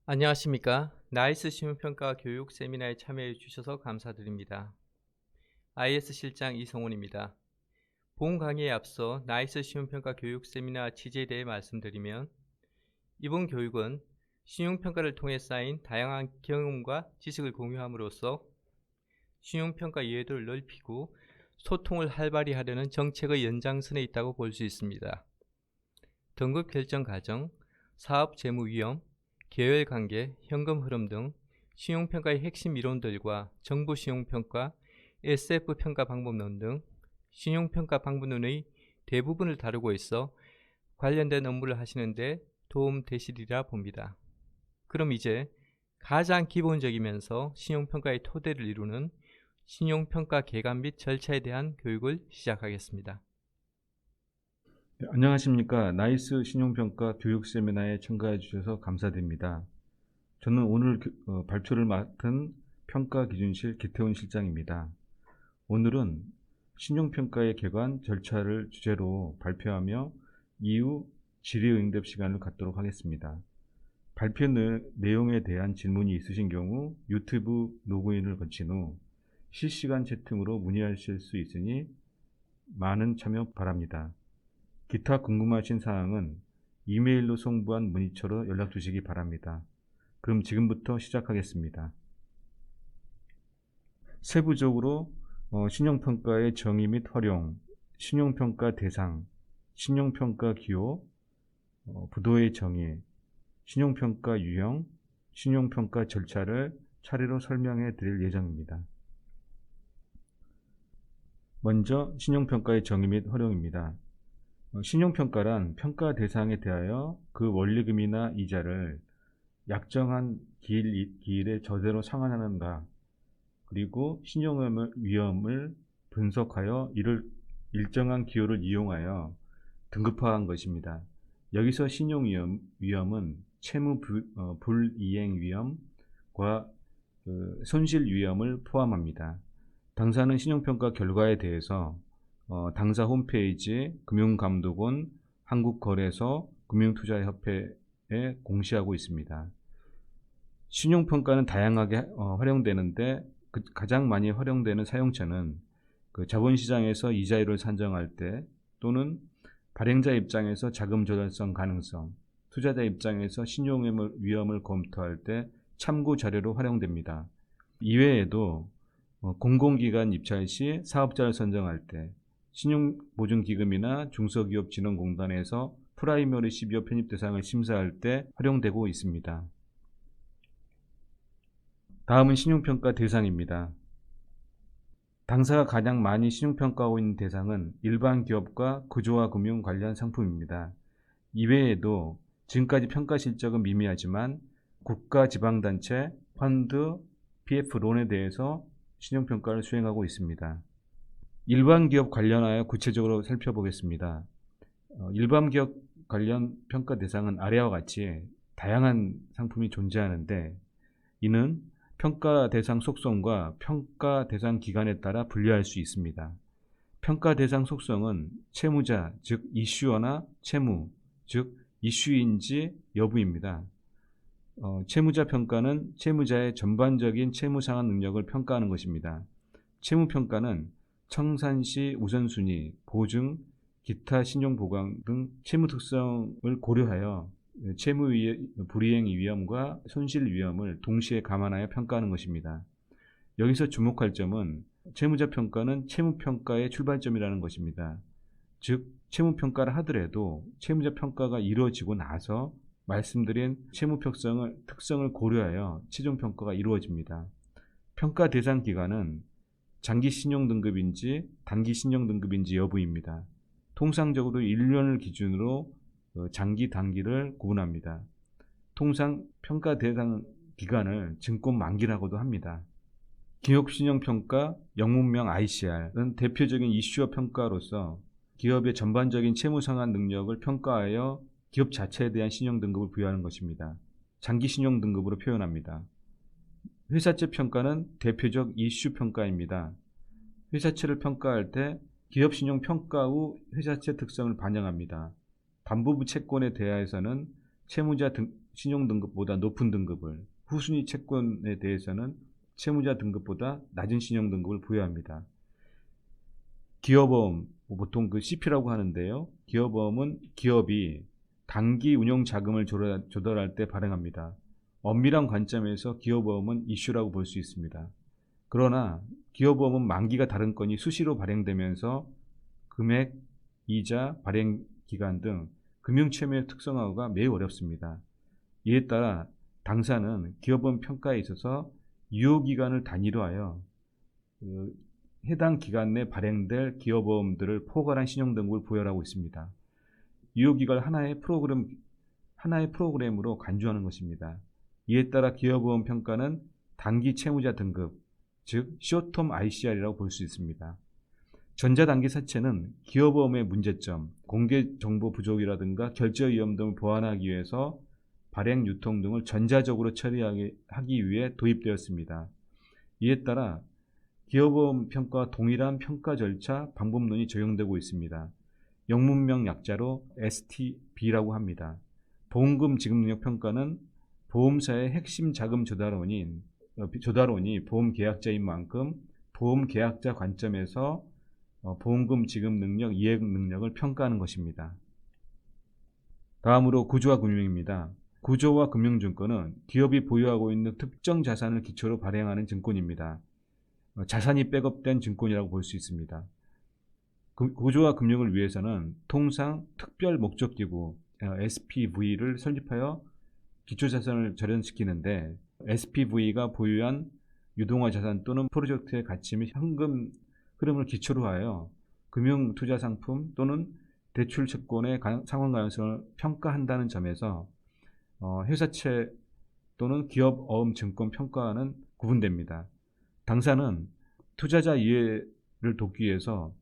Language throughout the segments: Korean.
안녕하십니까. 나이스 신용평가 교육 세미나에 참여해 주셔서 감사드립니다. IS 실장 이성훈입니다. 본 강의에 앞서 나이스 신용평가 교육 세미나 취지에 대해 말씀드리면, 이번 교육은 신용평가를 통해 쌓인 다양한 경험과 지식을 공유함으로써 신용평가 이해도를 넓히고 소통을 활발히 하려는 정책의 연장선에 있다고 볼 수 있습니다. 등급 결정 과정, 사업 재무 위험, 계열 관계, 현금 흐름 등 신용평가의 핵심 이론들과 정부 신용평가, SF 평가 방법론 등 신용평가 방법론의 대부분을 다루고 있어 관련된 업무를 하시는 데 도움 되시리라 봅니다. 그럼 이제 가장 기본적이면서 신용평가의 토대를 이루는 신용평가 개관 및 절차에 대한 교육을 시작하겠습니다. 네, 안녕하십니까. 나이스 신용평가 교육 세미나에 참가해 주셔서 감사드립니다. 저는 오늘 발표를 맡은 평가기준실 기태훈 실장입니다. 오늘은 신용평가의 개관 절차를 주제로 발표하며 이후 질의응답 시간을 갖도록 하겠습니다. 발표 내용에 대한 질문이 있으신 경우 유튜브 로그인을 거친 후 실시간 채팅으로 문의하실 수 있으니 많은 참여 바랍니다. 기타 궁금하신 사항은 이메일로 송부한 문의처로 연락 주시기 바랍니다. 그럼 지금부터 시작하겠습니다. 세부적으로 신용평가의 정의 및 활용, 신용평가 대상, 신용평가 기호, 부도의 정의, 신용평가 유형, 신용평가 절차를 차례로 설명해 드릴 예정입니다. 먼저 신용평가의 정의 및 활용입니다. 신용평가란 평가 대상에 대하여 그 원리금이나 이자를 약정한 기일에 저대로 상환하는가, 그리고 신용위험을 분석하여 이를 일정한 기호를 이용하여 등급화한 것입니다. 여기서 신용위험은 채무 불이행 위험과 손실 위험을 포함합니다. 당사는 신용평가 결과에 대해서 당사 홈페이지, 금융감독원, 한국거래소, 금융투자협회에 공시하고 있습니다. 신용평가는 다양하게 활용되는데 가장 많이 활용되는 사용처는 자본시장에서 이자율을 산정할 때, 또는 발행자 입장에서 자금 조달성 가능성, 투자자 입장에서 신용 위험을 검토할 때 참고 자료로 활용됩니다. 이외에도 공공기관 입찰 시 사업자를 선정할 때, 신용보증기금이나 중소기업진흥공단에서 프라이머리 12호 편입 대상을 심사할 때 활용되고 있습니다. 다음은 신용평가 대상입니다. 당사가 가장 많이 신용평가하고 있는 대상은 일반 기업과 구조화 금융 관련 상품입니다. 이외에도 지금까지 평가 실적은 미미하지만 국가 지방단체, 펀드, PF론에 대해서 신용평가를 수행하고 있습니다. 일반 기업 관련하여 구체적으로 살펴보겠습니다. 일반 기업 관련 평가 대상은 아래와 같이 다양한 상품이 존재하는데, 이는 평가 대상 속성과 평가 대상 기간에 따라 분류할 수 있습니다. 평가 대상 속성은 채무자, 즉 이슈어나 채무, 즉 이슈인지 여부입니다. 채무자 평가는 채무자의 전반적인 채무 상환 능력을 평가하는 것입니다. 채무 평가는 청산시 우선순위, 보증, 기타 신용 보강 등 채무 특성을 고려하여 채무 불이행 위험과 손실 위험을 동시에 감안하여 평가하는 것입니다. 여기서 주목할 점은 채무자 평가는 채무 평가의 출발점이라는 것입니다. 즉, 채무 평가를 하더라도 채무자 평가가 이루어지고 나서 말씀드린 채무 특성을 고려하여 최종 평가가 이루어집니다. 평가 대상 기간은 장기 신용 등급인지 단기 신용 등급인지 여부입니다. 통상적으로 1년을 기준으로 장기, 단기를 구분합니다. 통상 평가 대상 기간을 증권 만기라고도 합니다. 기업신용평가, 영문명 ICR은 대표적인 이슈어 평가로서 기업의 전반적인 채무상환 능력을 평가하여 기업 자체에 대한 신용 등급을 부여하는 것입니다. 장기 신용 등급으로 표현합니다. 회사채 평가는 대표적 이슈 평가입니다. 회사채를 평가할 때 기업 신용 평가 후 회사채 특성을 반영합니다. 담보부 채권에 대하여서는 채무자 신용 등급보다 높은 등급을, 후순위 채권에 대해서는 채무자 등급보다 낮은 신용 등급을 부여합니다. 기여보험, 보통 그 CP라고 하는데요. 기여보험은 기업이 단기 운용 자금을 조달할 때 발행합니다. 엄밀한 관점에서 기여보험은 이슈라고 볼 수 있습니다. 그러나 기여보험은 만기가 다른 건이 수시로 발행되면서 금액, 이자, 발행 기간 등 금융채무의 특성화가 매우 어렵습니다. 이에 따라 당사는 기여보험 평가에 있어서 유효기간을 단위로 하여 해당 기간 내 발행될 기여보험들을 포괄한 신용등급을 부여하고 있습니다. 유효기간을 하나의 프로그램으로 간주하는 것입니다. 이에 따라 기여보험 평가는 단기 채무자 등급, 즉 short-term ICR이라고 볼 수 있습니다. 전자단기 사채는 기여보험의 문제점, 공개정보 부족이라든가 결제위험 등을 보완하기 위해서 발행, 유통 등을 전자적으로 처리하기 위해 도입되었습니다. 이에 따라 기여보험 평가와 동일한 평가 절차, 방법론이 적용되고 있습니다. 영문명 약자로 STB라고 합니다. 보험금 지급 능력 평가는 보험사의 핵심 자금 조달원이 보험 계약자인 만큼 보험 계약자 관점에서 보험금 지급 능력, 이행 능력을 평가하는 것입니다. 다음으로 구조와 금융입니다. 구조와 금융증권은 기업이 보유하고 있는 특정 자산을 기초로 발행하는 증권입니다. 자산이 백업된 증권이라고 볼 수 있습니다. 구조와 금융을 위해서는 통상 특별 목적기구 SPV를 설립하여 기초자산을 절연시키는데, SPV가 보유한 유동화 자산 또는 프로젝트의 가치 및 현금 흐름을 기초로 하여 금융투자상품 또는 대출 채권의 상환 가능성을 평가한다는 점에서 회사채 또는 기업 어음 증권 평가와는 구분됩니다. 당사는 투자자 이해를 돕기 위해서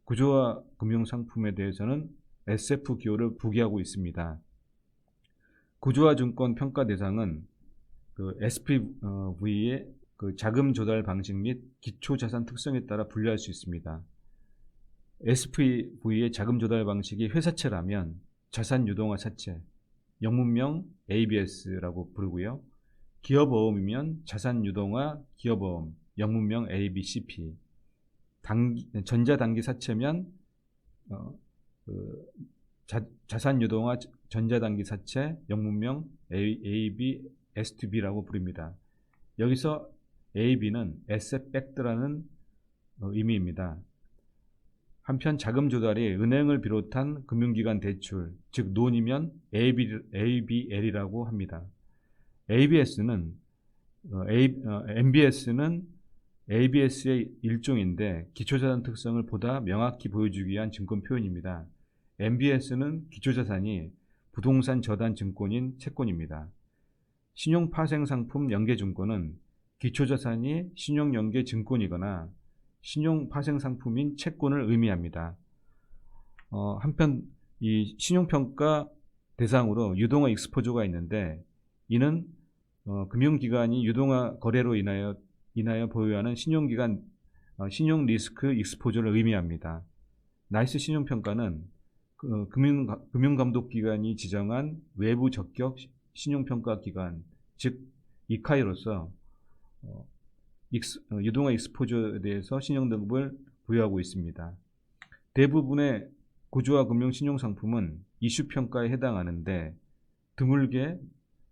구조화 금융상품에 대해서는 SF 기호를 부기하고 있습니다. 구조화 증권 평가 대상은 SPV의 자금 조달 방식 및 기초 자산 특성에 따라 분류할 수 있습니다. SPV의 자금 조달 방식이 회사채라면 자산 유동화 사채, 영문명 ABS라고 부르고요. 기업어음이면 자산 유동화 기업어음, 영문명 ABCP. 전자단기 사채면 자산 유동화 전자단기 사채, 영문명 ABS2B라고 부릅니다. 여기서 AB는 Asset Backed라는 의미입니다. 한편 자금 조달이 은행을 비롯한 금융기관 대출, 즉 론이면 ABL이라고 합니다. MBS는 ABS의 일종인데 기초자산 특성을 보다 명확히 보여주기 위한 증권 표현입니다. MBS는 기초자산이 부동산 저단 증권인 채권입니다. 신용파생상품 연계증권은 기초자산이 신용연계 증권이거나 신용파생상품인 채권을 의미합니다. 한편 이 신용평가 대상으로 유동화 익스포저가 있는데, 이는 금융기관이 유동화 거래로 인하여 보유하는 신용 리스크 익스포저를 의미합니다. 나이스 신용평가는 금융감독기관이 지정한 외부 적격 신용평가기관, 즉 이카이로서 유동화 익스포저에 대해서 신용등급을 부여하고 있습니다. 대부분의 구조화 금융 신용상품은 이슈평가에 해당하는데, 드물게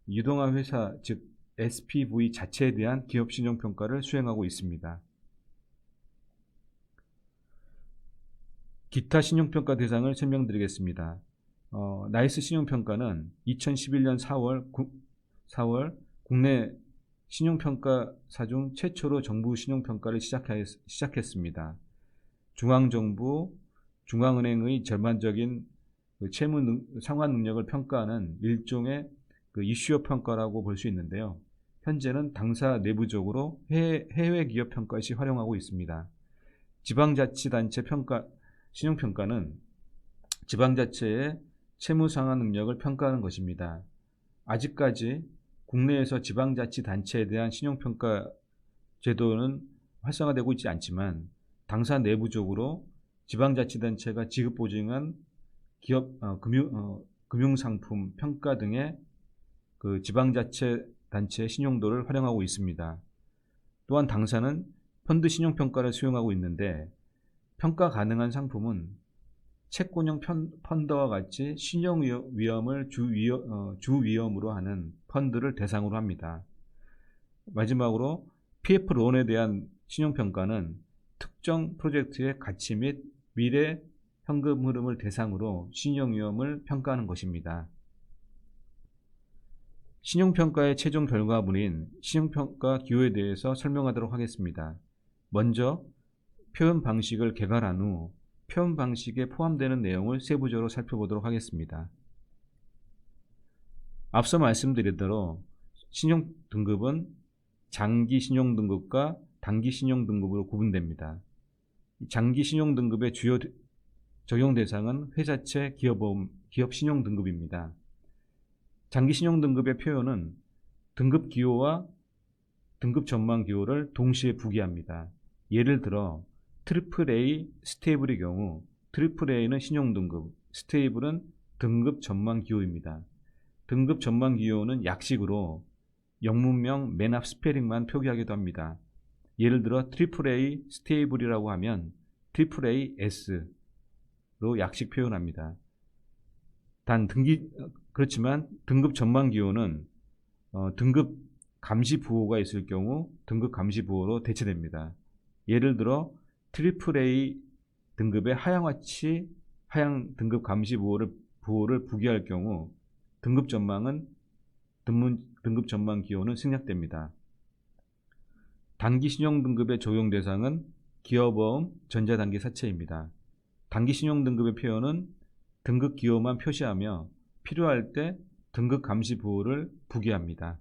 유동화 회사, 즉 SPV 자체에 대한 기업 신용평가를 수행하고 있습니다. 기타 신용평가 대상을 설명드리겠습니다. 나이스 신용평가는 2011년 4월 국내 신용평가사 중 최초로 정부 신용평가를 시작했습니다. 중앙정부, 중앙은행의 전반적인 채무 상환 능력을 평가하는 일종의 이슈어 평가라고 볼 수 있는데요. 현재는 당사 내부적으로 해외 기업 평가 시 활용하고 있습니다. 지방자치단체 신용평가는 지방자체의 채무 상환 능력을 평가하는 것입니다. 아직까지 국내에서 지방자치단체에 대한 신용평가 제도는 활성화되고 있지 않지만, 당사 내부적으로 지방자치단체가 지급보증한 기업 금융상품 평가 등의 그 지방자치단체의 신용도를 활용하고 있습니다. 또한 당사는 펀드 신용평가를 수용하고 있는데 평가 가능한 상품은 채권형 펀드와 같이 신용위험을 주위험으로 하는 펀드를 대상으로 합니다. 마지막으로 PF론에 대한 신용평가는 특정 프로젝트의 가치 및 미래 현금 흐름을 대상으로 신용위험을 평가하는 것입니다. 신용평가의 최종 결과물인 신용평가 기호에 대해서 설명하도록 하겠습니다. 먼저 표현 방식을 개괄한 후 표현 방식에 포함되는 내용을 세부적으로 살펴보도록 하겠습니다. 앞서 말씀드린 대로 신용등급은 장기 신용등급과 단기 신용등급으로 구분됩니다. 장기 신용등급의 주요 적용 대상은 회사채, 기업 신용등급입니다. 장기 신용등급의 표현은 등급 기호와 등급 전망 기호를 동시에 부기합니다. 예를 들어 AAA 스테이블의 경우 AAA는 신용등급, 스테이블은 등급 전망 기호입니다. 등급 전망 기호는 약식으로 영문명 맨 앞 스페링만 표기하기도 합니다. 예를 들어 AAA 스테이블이라고 하면 AAAS로 약식 표현합니다. 그렇지만 등급 전망 기호는 등급 감시 부호가 있을 경우 등급 감시 부호로 대체됩니다. 예를 들어 AAA 등급의 하향 등급 감시 부호를 부기할 경우 등급 전망 기호는 생략됩니다. 단기 신용 등급의 적용 대상은 기업어음, 전자단기 사채입니다. 단기 신용 등급의 표현은 등급 기호만 표시하며 필요할 때 등급 감시 부호를 부기합니다.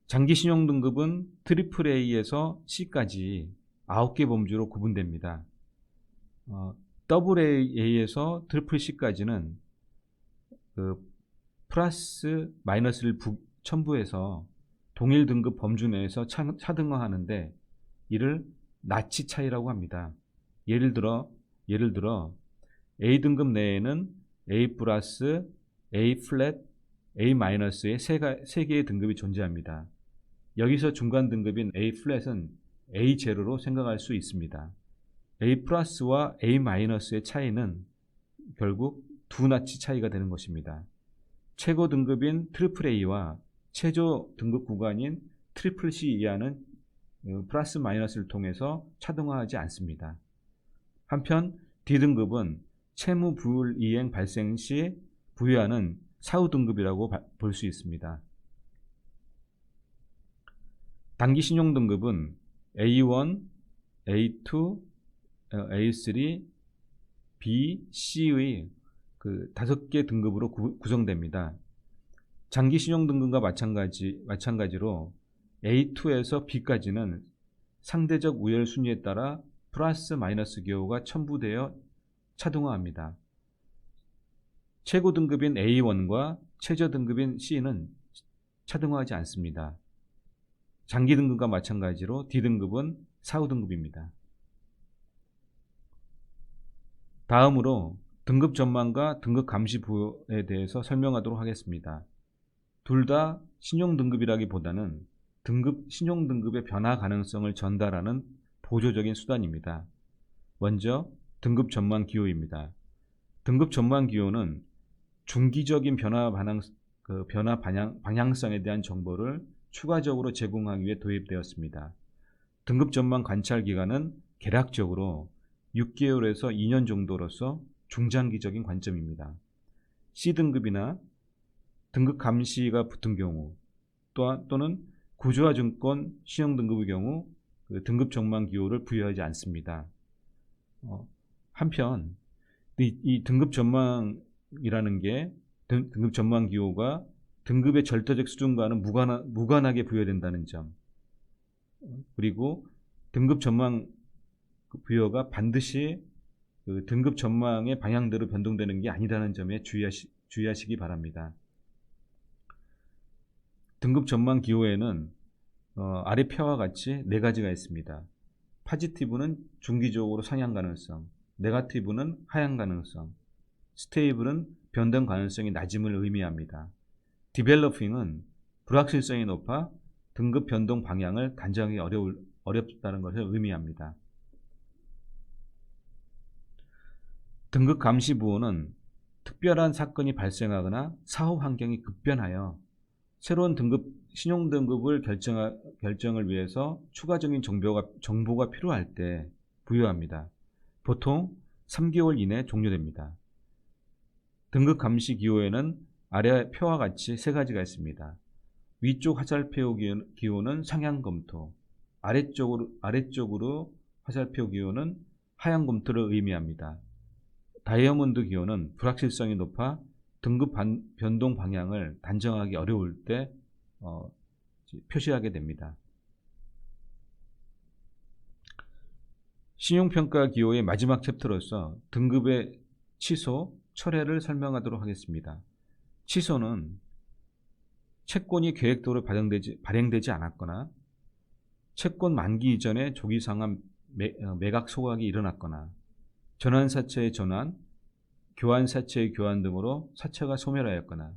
장기 신용 등급은 AAA에서 C까지 9개 범주로 구분됩니다. AA에서 CC까지는 플러스 마이너스를 첨부해서 동일 등급 범주 내에서 차등화하는데 이를 나치 차이라고 합니다. 예를 들어 A 등급 내에는 A 플러스, A 플랫, A 마이너스의 세 개의 등급이 존재합니다. 여기서 중간 등급인 A 플랫은 A 제로로 생각할 수 있습니다. A 플러스와 A 마이너스의 차이는 결국 두 나치 차이가 되는 것입니다. 최고 등급인 AAA와 최저 등급 구간인 CCC 이하는 플러스 마이너스를 통해서 차등화하지 않습니다. 한편 D등급은 채무 불이행 발생 시 부여하는 사후 등급이라고 볼 수 있습니다. 단기 신용 등급은 A1, A2, A3, B, C의 5개 등급으로 구성됩니다. 장기 신용 등급과 마찬가지로 A2에서 B까지는 상대적 우열 순위에 따라 플러스 마이너스 기호가 첨부되어 차등화합니다. 최고 등급인 A1과 최저 등급인 C는 차등화하지 않습니다. 장기 등급과 마찬가지로 D등급은 사후 등급입니다. 다음으로 등급 전망과 등급 감시 부호에 대해서 설명하도록 하겠습니다. 둘 다 신용 등급이라기보다는 신용 등급의 변화 가능성을 전달하는 보조적인 수단입니다. 먼저 등급 전망 기호입니다. 등급 전망 기호는 중기적인 변화 방향성에 대한 정보를 추가적으로 제공하기 위해 도입되었습니다. 등급 전망 관찰 기간은 개략적으로 6개월에서 2년 정도로서 중장기적인 관점입니다. C등급이나 등급 감시가 붙은 경우 또는 구조화증권 신용등급의 경우 등급 전망 기호를 부여하지 않습니다. 한편 이 등급 전망이라는 게 등급 전망 기호가 등급의 절대적 수준과는 무관하게 부여된다는 점, 그리고 등급 전망 부여가 반드시 등급 전망의 방향대로 변동되는 게 아니라는 점에 주의하시기 바랍니다. 등급 전망 기호에는 아래 표와 같이 4가지가 있습니다. 포지티브는 중기적으로 상향 가능성, 네거티브는 하향 가능성, 스테이블은 변동 가능성이 낮음을 의미합니다. developing은 불확실성이 높아 등급 변동 방향을 단정하기 어렵다는 것을 의미합니다. 등급 감시 부호는 특별한 사건이 발생하거나 사후 환경이 급변하여 새로운 신용 등급을 결정을 위해서 추가적인 정보가 필요할 때 부여합니다. 보통 3개월 이내 종료됩니다. 등급 감시 기호에는 아래 표와 같이 세 가지가 있습니다. 위쪽 화살표 기호는 상향 검토, 아래쪽으로 화살표 기호는 하향 검토를 의미합니다. 다이아몬드 기호는 불확실성이 높아 등급 변동 방향을 단정하기 어려울 때 표시하게 됩니다. 신용평가 기호의 마지막 챕터로서 등급의 취소, 철회를 설명하도록 하겠습니다. 취소는 채권이 계획대로 발행되지 않았거나 채권 만기 이전에 조기 상환 매각 소각이 일어났거나 전환사채의 전환, 교환사채의 교환 등으로 사채가 소멸하였거나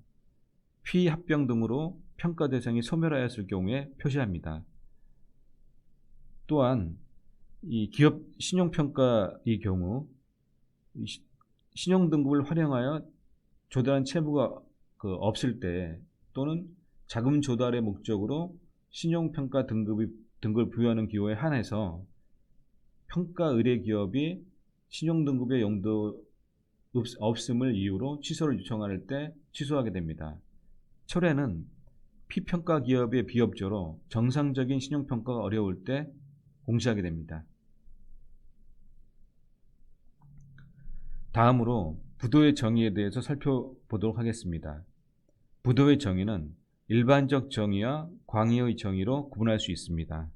피합병 등으로 평가 대상이 소멸하였을 경우에 표시합니다. 또한 이 기업 신용평가의 경우 신용등급을 활용하여 조달한 채무가 없을 때 또는 자금 조달의 목적으로 신용평가 등급을 부여하는 기호에 한해서 평가 의뢰 기업이 신용등급의 용도 없음을 이유로 취소를 요청할 때 취소하게 됩니다. 철회는 피평가 기업의 비협조로 정상적인 신용평가가 어려울 때 공시하게 됩니다. 다음으로 부도의 정의에 대해서 살펴보도록 하겠습니다. 부도의 정의는 일반적 정의와 광의의 정의로 구분할 수 있습니다.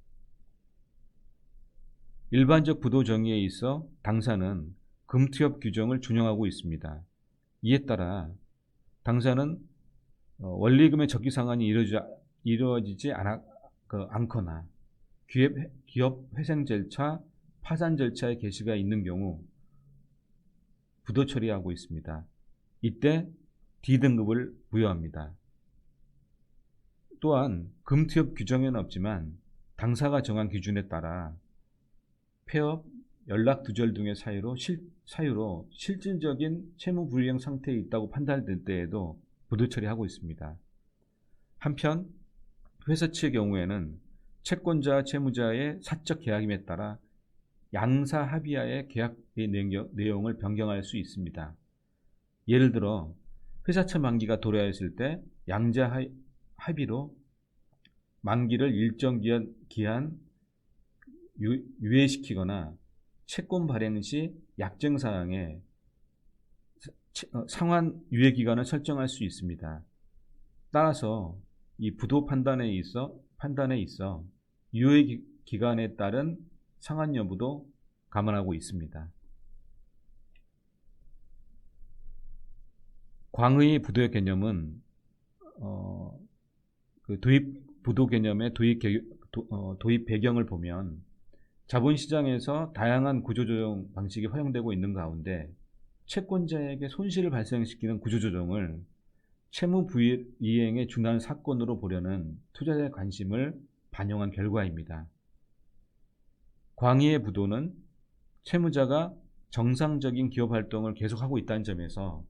일반적 부도 정의에 있어 당사는 금투협 규정을 준용하고 있습니다. 이에 따라 당사는 원리금의 적기 상환이 이루어지지 않거나 기업 회생 절차, 파산 절차의 개시가 있는 경우 부도 처리하고 있습니다. 이때 D등급을 부여합니다. 또한 금투협 규정에는 없지만 당사가 정한 기준에 따라 폐업, 연락 두절 등의 사유로 실질적인 채무 불이행 상태에 있다고 판단될 때에도 부도 처리하고 있습니다. 한편 회사치의 경우에는 채권자와 채무자의 사적 계약임에 따라 양사 합의하에 계약의 내용을 변경할 수 있습니다. 예를 들어 회사채 만기가 도래하였을 때 양자 합의로 만기를 일정 기한 유예시키거나 채권 발행 시 약정사항에 상환 유예 기간을 설정할 수 있습니다. 따라서 이 부도 판단에 있어 유예 기간에 따른 상환 여부도 감안하고 있습니다. 광의 부도의 개념은 도입 부도 개념의 도입 배경을 보면 자본시장에서 다양한 구조조정 방식이 활용되고 있는 가운데 채권자에게 손실을 발생시키는 구조조정을 채무 불이행에 준하는 사건으로 보려는 투자자의 관심을 반영한 결과입니다. 광의의 부도는 채무자가 정상적인 기업 활동을 계속하고 있다는 점에서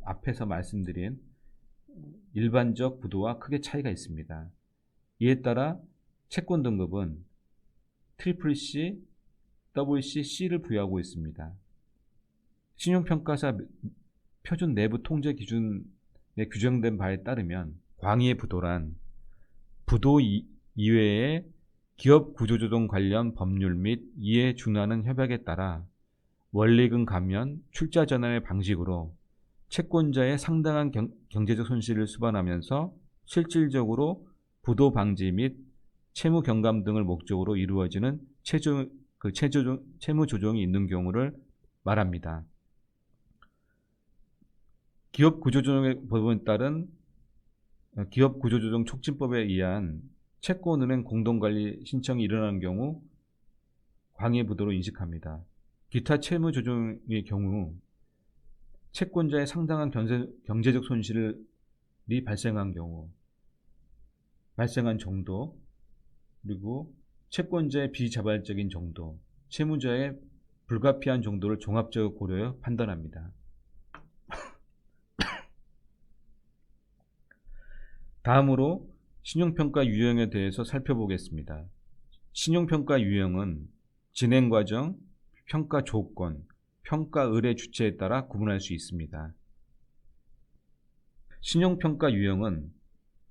앞에서 말씀드린 일반적 부도와 크게 차이가 있습니다. 이에 따라 채권 등급은 CCC, CCC를 부여하고 있습니다. 신용평가사 표준 내부 통제 기준에 규정된 바에 따르면 광의의 부도란 부도 이외의 기업 구조조정 관련 법률 및 이에 준하는 협약에 따라 원리금 감면, 출자 전환의 방식으로 채권자의 상당한 경제적 손실을 수반하면서 실질적으로 부도 방지 및 채무 경감 등을 목적으로 이루어지는 채무 조정이 있는 경우를 말합니다. 기업 구조조정의 법에 따른 기업 구조조정 촉진법에 의한 채권은행 공동관리 신청이 일어나는 경우 광의 부도로 인식합니다. 기타 채무 조정의 경우 채권자의 상당한 경제적 손실이 발생한 경우, 발생한 정도, 그리고 채권자의 비자발적인 정도, 채무자의 불가피한 정도를 종합적으로 고려해 판단합니다. 다음으로 신용평가 유형에 대해서 살펴보겠습니다. 신용평가 유형은 진행 과정, 평가 조건, 평가 의뢰 주체에 따라 구분할 수 있습니다. 신용평가 유형은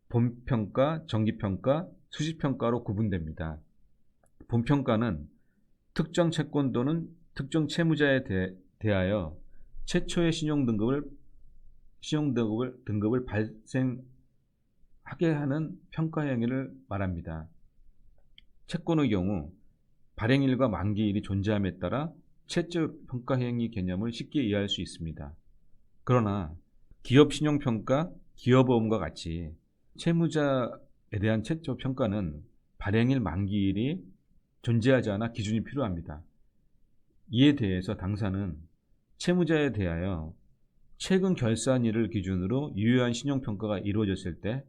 본평가, 정기평가, 수시평가로 구분됩니다. 본평가는 특정 채권 또는 특정 채무자에 대하여 최초의 신용등급을 발생하게 하는 평가 행위를 말합니다. 채권의 경우 발행일과 만기일이 존재함에 따라 최초 평가 행위 개념을 쉽게 이해할 수 있습니다. 그러나 기업 신용평가, 기업보험과 같이 채무자에 대한 최초 평가는 발행일 만기일이 존재하지 않아 기준이 필요합니다. 이에 대해서 당사는 채무자에 대하여 최근 결산일을 기준으로 유효한 신용평가가 이루어졌을 때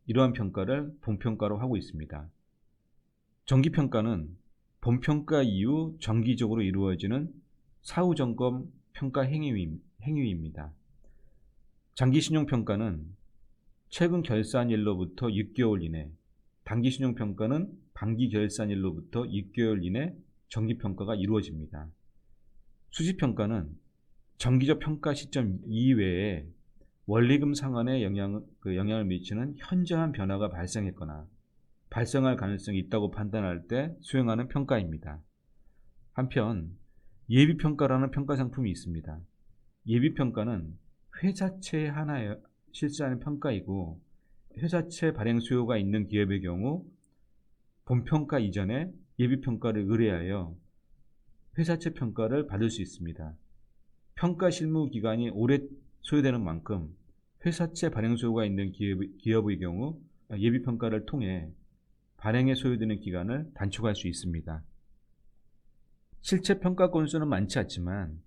이러한 평가를 본평가로 하고 있습니다. 정기평가는 본평가 이후 정기적으로 이루어지는 사후점검 평가 행위입니다. 장기신용평가는 최근 결산일로부터 6개월 이내, 단기신용평가는 반기 결산일로부터 6개월 이내 정기평가가 이루어집니다. 수시평가는 정기적 평가 시점 이외에 원리금 상환에 영향을 미치는 현저한 변화가 발생했거나 발생할 가능성이 있다고 판단할 때 수행하는 평가입니다. 한편 예비평가라는 평가 상품이 있습니다. 예비평가는 회사채 하나에 실시하는 평가이고 회사채 발행 수요가 있는 기업의 경우 본평가 이전에 예비평가를 의뢰하여 회사채 평가를 받을 수 있습니다. 평가 실무 기간이 오래 소요되는 만큼 회사채 발행 수요가 있는 기업의 경우 예비평가를 통해 발행에 소요되는 기간을 단축할 수 있습니다. 실제 평가 건수는 많지 않지만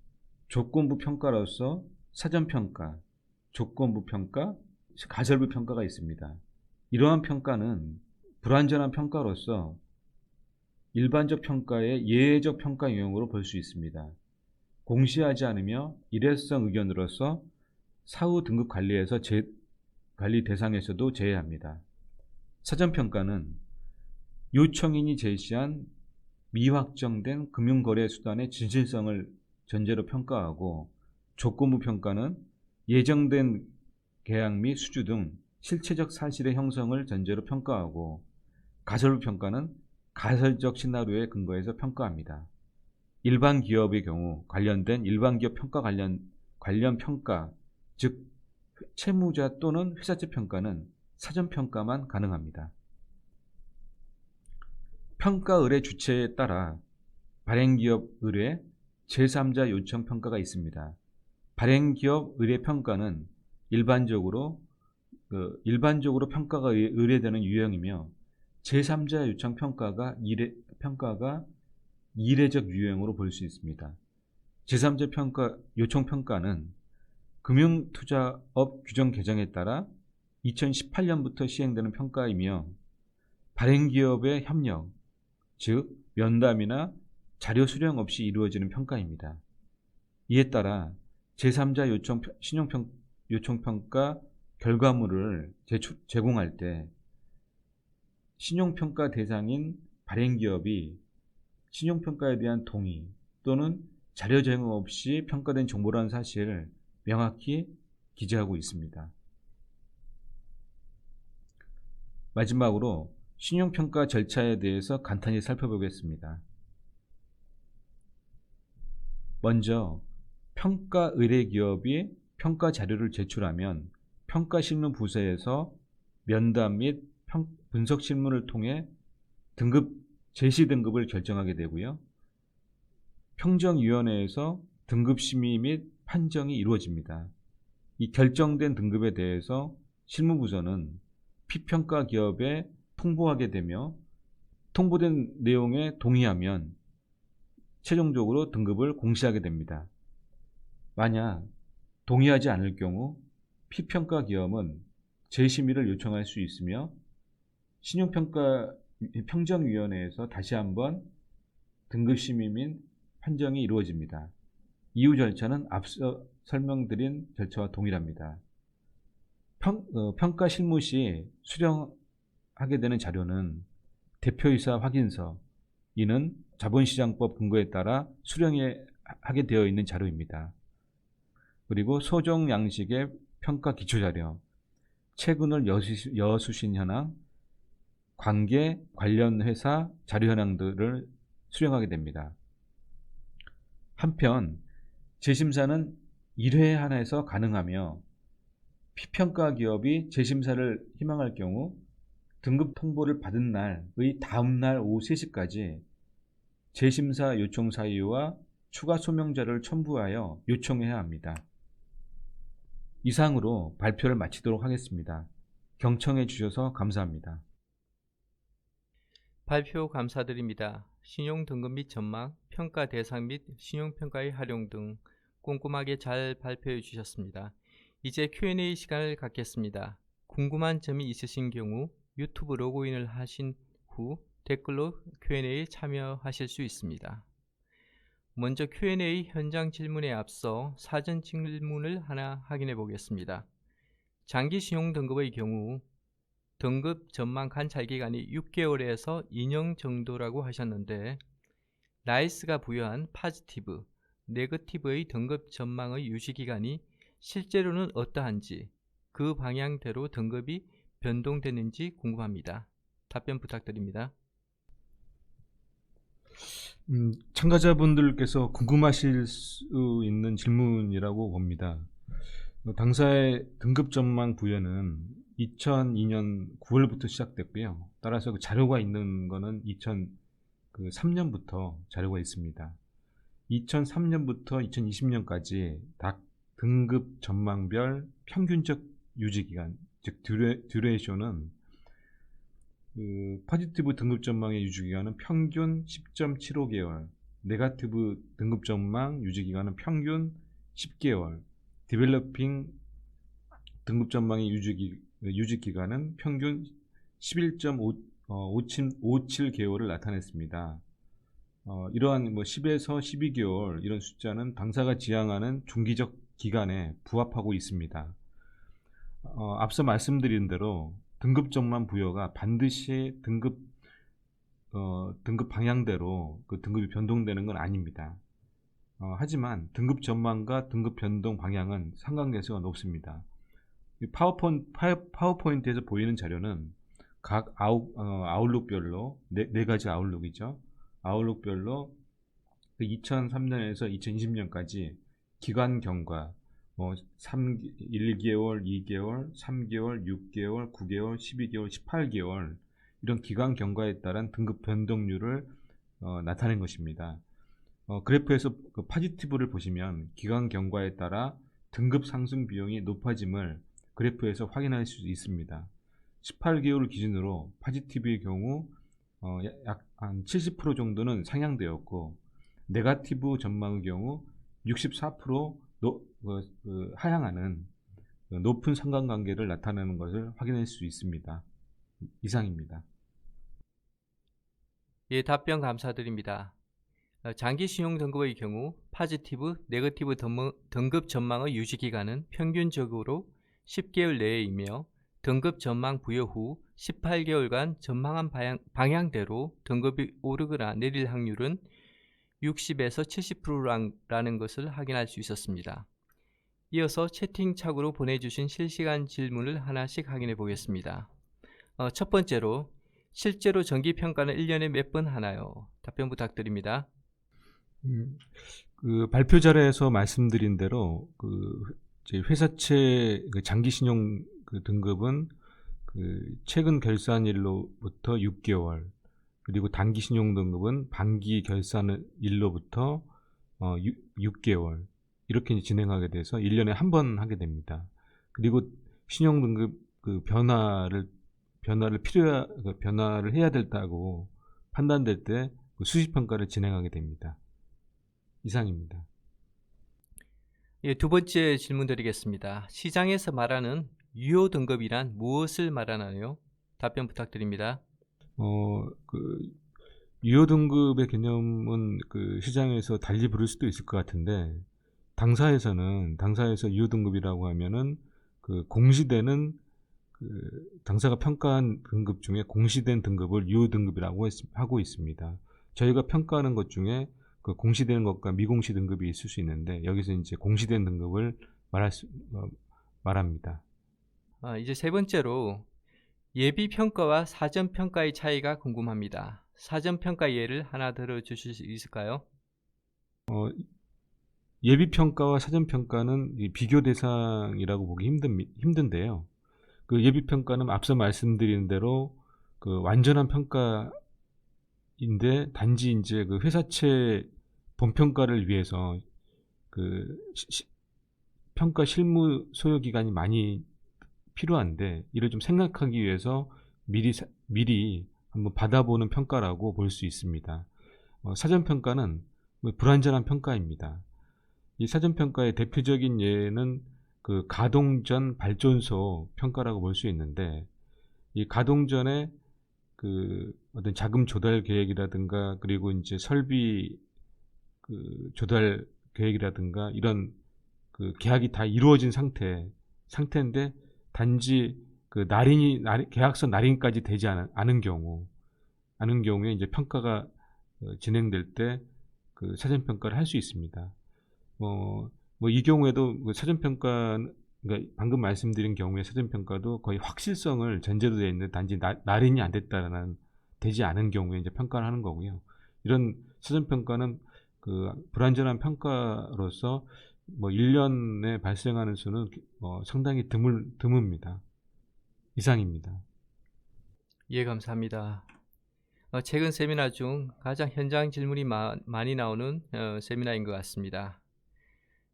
조건부 평가로서 사전평가, 조건부 평가, 가설부 평가가 있습니다. 이러한 평가는 불완전한 평가로서 일반적 평가의 예외적 평가 유형으로 볼 수 있습니다. 공시하지 않으며 일회성 의견으로서 사후 등급 관리 대상에서도 제외합니다. 사전평가는 요청인이 제시한 미확정된 금융거래 수단의 진실성을 전제로 평가하고 조건부 평가는 예정된 계약 및 수주 등 실체적 사실의 형성을 전제로 평가하고 가설부 평가는 가설적 시나리오에 근거해서 평가합니다. 일반 기업의 경우 관련된 일반 기업 평가 관련 평가, 즉 채무자 또는 회사채 평가는 사전평가만 가능합니다. 평가 의뢰 주체에 따라 발행기업 의뢰, 제3자 요청 평가가 있습니다. 발행기업 의뢰 평가는 일반적으로 평가가 의뢰되는 유형이며 제3자 요청 평가가 이례적 유형으로 볼 수 있습니다. 제3자 요청 평가는 금융투자업 규정 개정에 따라 2018년부터 시행되는 평가이며 발행기업의 협력, 즉 면담이나 자료 수령 없이 이루어지는 평가입니다. 이에 따라 제3자 요청평가 결과물을 제공할 때 신용평가 대상인 발행기업이 신용평가에 대한 동의 또는 자료 제공 없이 평가된 정보라는 사실을 명확히 기재하고 있습니다. 마지막으로 신용평가 절차에 대해서 간단히 살펴보겠습니다. 먼저 평가 의뢰 기업이 평가 자료를 제출하면 평가실무 부서에서 면담 및 분석 실무를 통해 제시 등급을 결정하게 되고요. 평정위원회에서 등급 심의 및 판정이 이루어집니다. 이 결정된 등급에 대해서 실무부서는 피평가 기업에 통보하게 되며 통보된 내용에 동의하면 최종적으로 등급을 공시하게 됩니다. 만약 동의하지 않을 경우 피평가 기업은 재심의를 요청할 수 있으며 신용평가 평정위원회에서 다시 한번 등급심의 및 판정이 이루어집니다. 이후 절차는 앞서 설명드린 절차와 동일합니다. 평가 실무 시 수령하게 되는 자료는 대표이사 확인서, 이는 자본시장법 근거에 따라 수령하게 되어 있는 자료입니다. 그리고 소정 양식의 평가 기초자료, 최근을 여수신 현황, 관련 회사 자료 현황들을 수령하게 됩니다. 한편 재심사는 1회 한해서 가능하며 피평가 기업이 재심사를 희망할 경우 등급 통보를 받은 날의 다음 날 오후 3시까지 재심사 요청 사유와 추가 소명 자료를 첨부하여 요청해야 합니다. 이상으로 발표를 마치도록 하겠습니다. 경청해 주셔서 감사합니다. 발표 감사드립니다. 신용등급 및 전망, 평가 대상 및 신용평가의 활용 등 꼼꼼하게 잘 발표해 주셨습니다. 이제 Q&A 시간을 갖겠습니다. 궁금한 점이 있으신 경우 유튜브 로그인을 하신 후 댓글로 Q&A에 참여하실 수 있습니다. 먼저 Q&A 현장 질문에 앞서 사전 질문을 하나 확인해 보겠습니다. 장기 신용 등급의 경우 등급 전망 관찰 기간이 6개월에서 2년 정도라고 하셨는데 나이스가 부여한 포지티브, 네거티브의 등급 전망의 유지 기간이 실제로는 어떠한지, 그 방향대로 등급이 변동되는지 궁금합니다. 답변 부탁드립니다. 참가자분들께서 궁금하실 수 있는 질문이라고 봅니다. 당사의 등급 전망 부여는 2002년 9월부터 시작됐고요. 따라서 그 자료가 있는 거는 2003년부터 자료가 있습니다. 2003년부터 2020년까지 각 등급 전망별 평균적 유지 기간, 즉 듀레이션은 포지티브 등급 전망의 유지 기간은 평균 10.75개월, 네거티브 등급 전망 유지 기간은 평균 10개월, 디벨로핑 등급 전망의 유지 기간은 평균 11.57개월을 나타냈습니다. 이러한 10에서 12개월 이런 숫자는 당사가 지향하는 중기적 기간에 부합하고 있습니다. 앞서 말씀드린 대로 등급 전망 부여가 반드시 등급 방향대로 그 등급이 변동되는 건 아닙니다. 하지만 등급 전망과 등급 변동 방향은 상관계수가 높습니다. 파워포인트에서 보이는 자료는 각 아웃룩별로 네 가지 아웃룩이죠. 아웃룩별로 2003년에서 2020년까지 기간 경과 1개월, 2개월, 3개월, 6개월, 9개월, 12개월, 18개월 이런 기간 경과에 따른 등급 변동률을 나타낸 것입니다. 그래프에서 그 포지티브를 보시면 기간 경과에 따라 등급 상승 비용이 높아짐을 그래프에서 확인할 수 있습니다. 18개월 기준으로 포지티브의 경우 약 한 70% 정도는 상향되었고 네거티브 전망의 경우 64% 하향하는 높은 상관관계를 나타내는 것을 확인할 수 있습니다. 이상입니다. 예, 답변 감사드립니다. 장기 신용 등급의 경우 포지티브, 네거티브 등급 전망의 유지 기간은 평균적으로 10개월 내이며 등급 전망 부여 후 18개월간 전망한 방향대로 등급이 오르거나 내릴 확률은 60에서 70%라는 것을 확인할 수 있었습니다. 이어서 채팅창으로 보내주신 실시간 질문을 하나씩 확인해 보겠습니다. 첫 번째로 실제로 정기평가는 1년에 몇 번 하나요? 답변 부탁드립니다. 그 발표 자료에서 말씀드린 대로 회사채 장기신용 등급은 최근 결산일로부터 6개월, 그리고 단기신용 등급은 반기 결산일로부터 6개월 이렇게 진행하게 돼서 1년에 한 번 하게 됩니다. 그리고 신용 등급 변화를 해야 된다고 판단될 때 수시평가를 진행하게 됩니다. 이상입니다. 예, 두 번째 질문 드리겠습니다. 시장에서 말하는 유효 등급이란 무엇을 말하나요? 답변 부탁드립니다. 그 유효 등급의 개념은 그 시장에서 달리 부를 수도 있을 것 같은데 당사에서 유효 등급이라고 하면은 그 공시되는 그 당사가 평가한 등급 중에 공시된 등급을 유효 등급이라고 하고 있습니다. 저희가 평가하는 것 중에 그 공시되는 것과 미공시 등급이 있을 수 있는데 여기서 이제 공시된 등급을 말합니다. 이제 세 번째로 예비 평가와 사전 평가의 차이가 궁금합니다. 사전 평가 예를 하나 들어 주실 수 있을까요? 예비 평가와 사전 평가는 이 비교 대상이라고 보기 힘든데요. 그 예비 평가는 앞서 말씀드린 대로 그 완전한 평가인데 단지 이제 그 회사채 본평가를 위해서 그 평가 실무 소요 기간이 많이 필요한데 이를 좀 생각하기 위해서 미리 한번 받아보는 평가라고 볼 수 있습니다. 사전 평가는 불완전한 평가입니다. 이 사전 평가의 대표적인 예는 그 가동 전 발전소 평가라고 볼 수 있는데 이 가동 전에 그 어떤 자금 조달 계획이라든가 그리고 이제 설비 그 조달 계획이라든가 이런 그 계약이 다 이루어진 상태인데 단지 그 계약서 날인까지 되지 않은 경우에 이제 평가가 진행될 때 그 사전 평가를 할 수 있습니다. 이 경우에도 그 사전 평가 그러니까 방금 말씀드린 경우에 사전 평가도 거의 확실성을 전제로 되어 있는 단지 날인이 안 됐다는 되지 않은 경우에 이제 평가를 하는 거고요. 이런 사전 평가는 그 불완전한 평가로서 1년에 발생하는 수는 상당히 드뭅니다. 이상입니다. 예, 감사합니다. 최근 세미나 중 가장 현장 질문이 많이 나오는 세미나인 것 같습니다.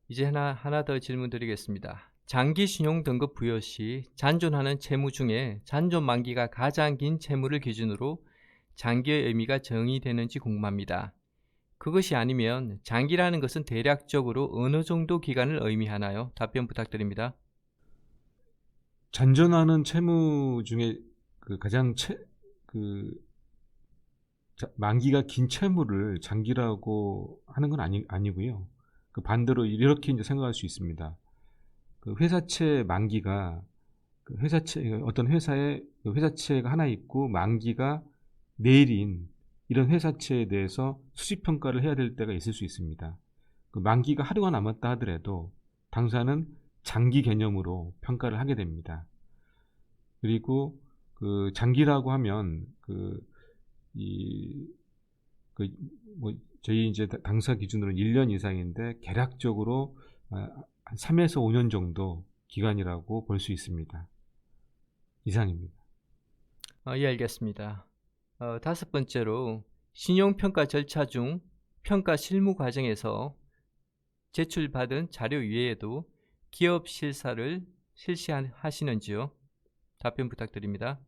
이제 하나 더 질문 드리겠습니다. 장기 신용 등급 부여 시 잔존하는 채무 중에 잔존 만기가 가장 긴 채무를 기준으로 장기의 의미가 정의되는지 궁금합니다. 그것이 아니면 장기라는 것은 대략적으로 어느 정도 기간을 의미하나요? 답변 부탁드립니다. 잔존하는 채무 중에 그 가장 만기가 긴 채무를 장기라고 하는 건 아니고요. 그 반대로 이렇게 이제 생각할 수 있습니다. 그 회사채 만기가 어떤 회사에 그 회사채가 하나 있고 만기가 내일인 이런 회사채에 대해서 수시 평가를 해야 될 때가 있을 수 있습니다. 그 만기가 하루가 남았다 하더라도 당사는 장기 개념으로 평가를 하게 됩니다. 그리고 그 장기라고 하면 저희 이제 당사 기준으로는 1년 이상인데 개략적으로 한 3에서 5년 정도 기간이라고 볼 수 있습니다. 이상입니다. 예, 알겠습니다. 다섯 번째로 신용평가 절차 중 평가 실무 과정에서 제출받은 자료 외에도 기업 실사를 실시하시는지요? 답변 부탁드립니다.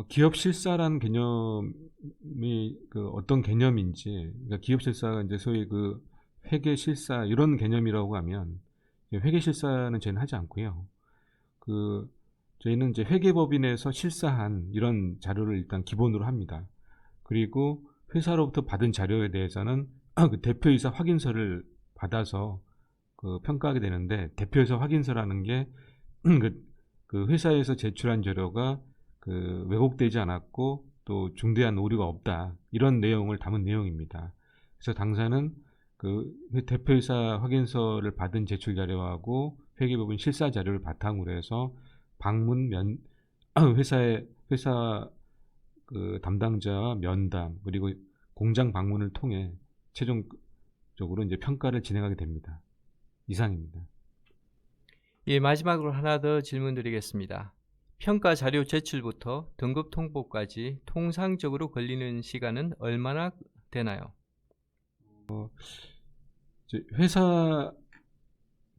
기업 실사라는 개념이 그 어떤 개념인지, 그러니까 기업 실사가 이제 소위 그 회계 실사 이런 개념이라고 하면 회계 실사는 저희는 하지 않고요. 저희는 이제 회계법인에서 실사한 이런 자료를 일단 기본으로 합니다. 그리고 회사로부터 받은 자료에 대해서는 그 대표이사 확인서를 받아서 그 평가하게 되는데 대표이사 확인서라는 게 그 회사에서 제출한 자료가 그 왜곡되지 않았고 또 중대한 오류가 없다 이런 내용을 담은 내용입니다. 그래서 당사는 그 대표이사 확인서를 받은 제출 자료하고 회계법인 실사 자료를 바탕으로 해서 회사 그 담당자와 면담 그리고 공장 방문을 통해 최종적으로 이제 평가를 진행하게 됩니다. 이상입니다. 예, 마지막으로 하나 더 질문드리겠습니다. 평가 자료 제출부터 등급 통보까지 통상적으로 걸리는 시간은 얼마나 되나요? 회사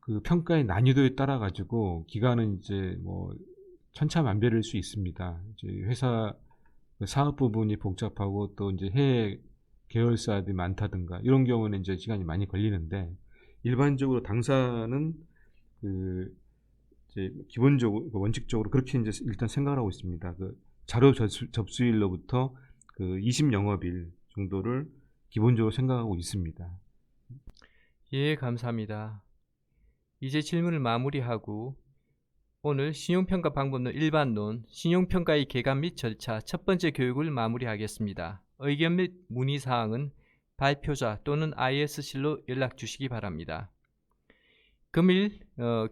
그 평가의 난이도에 따라 가지고 기간은 이제 천차만별일 수 있습니다. 이제 회사 사업 부분이 복잡하고 또 이제 해외 계열사들이 많다든가 이런 경우는 이제 시간이 많이 걸리는데 일반적으로 당사는 이제 기본적으로 원칙적으로 그렇게 이제 일단 생각을 하고 있습니다. 자료 접수일로부터 20영업일 정도를 기본적으로 생각하고 있습니다. 예, 감사합니다. 이제 질문을 마무리하고 오늘 신용평가 방법론 일반론, 신용평가의 개관 및 절차 첫 번째 교육을 마무리하겠습니다. 의견 및 문의사항은 발표자 또는 IS실로 연락 주시기 바랍니다. 금일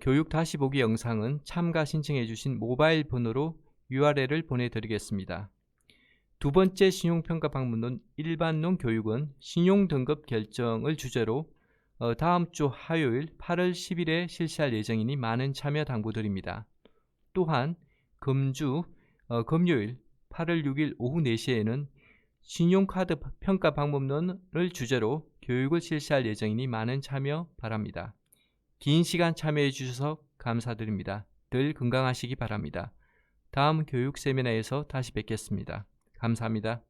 교육 다시 보기 영상은 참가 신청해 주신 모바일 번호로 URL을 보내드리겠습니다. 두 번째 신용평가 방법론 일반론 교육은 신용등급 결정을 주제로 다음 주 화요일 8월 10일에 실시할 예정이니 많은 참여 당부드립니다. 또한 금요일 8월 6일 오후 4시에는 신용카드 평가 방법론을 주제로 교육을 실시할 예정이니 많은 참여 바랍니다. 긴 시간 참여해 주셔서 감사드립니다. 늘 건강하시기 바랍니다. 다음 교육 세미나에서 다시 뵙겠습니다. 감사합니다.